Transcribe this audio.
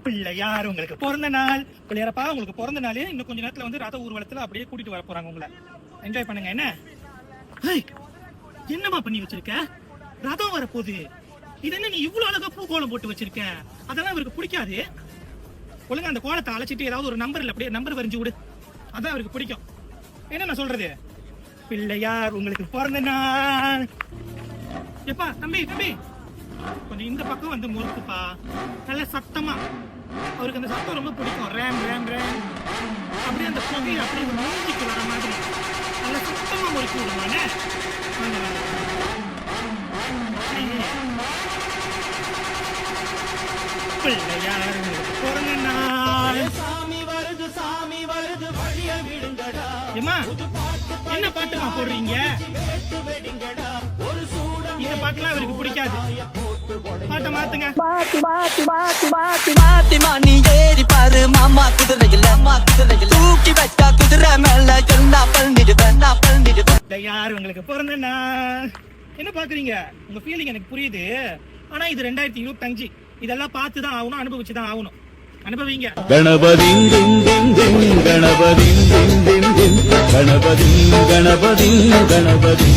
பிள்ளையார் உங்களுக்கு பிறந்த நாள். பிள்ளையாரப்பா உங்களுக்கு பிறந்த நாள். இன்னும் கொஞ்ச நேரத்துல வந்து ரத ஊர்வலத்துல அப்படியே கூட்டிட்டு வர போறாங்க உங்களை. என்ஜாய் பண்ணுங்க. என்ன என்னமா பண்ணி வச்சிருக்க? ரதம் வரப்போகுது. இது என்ன நீ இவ்வளவு அழகா பூ கோலம் போட்டு வச்சிருக்க? அதெல்லாம் அவருக்கு பிடிக்காது. ஒழுங்கா அந்த கோலத்தை அழைச்சிட்டு ஏதாவது ஒரு நம்பர்ல அப்படியே நம்பர் வரைஞ்சு விடு. அதான் அவருக்கு பிடிக்கும். என்ன நான் சொல்றது? பிள்ளையார் உங்களுக்கு பிறந்த நாள். எப்பா தம்பி தம்பி கொஞ்சம் இந்த பக்கம் வந்து முறுக்குப்பா. நல்ல சத்தமா. அவருக்கு அந்த சத்தம் ரொம்ப பிடிக்கும். ரேம் ரேம் ரேம் அப்படியே அந்த புகை அப்படியே மூஞ்சிக்கு வர மாதிரி நல்ல சத்தமா முறுக்கி விடுவானே. பிள்ளையார் உங்களுக்கு பிறந்த நாள். சாமி வருது வழிய விடுங்கடா. ஏமா என்ன பாட்டுமா போடுறீங்க? இந்த பாட்டுலாம் அவருக்கு பிடிக்காது. பாட்டை மாத்துங்க. நீ ஏறி பாரு மாமா குதிரையில் தூக்கி வச்சா குதிரை மேல என்ன பண்ணிடுவேன். யார் உங்களுக்கு பிறந்த நாள்? என்ன பாக்குறீங்க? உங்க ஃபீலிங் எனக்கு புரியுது. ஆனா இது 2025. இதெல்லாம் பார்த்துதான் ஆகணும், அனுபவிச்சுதான் ஆகணும். அனுபவிங்க. கணபதி கணபதி கணபதி கணபதி கணபதி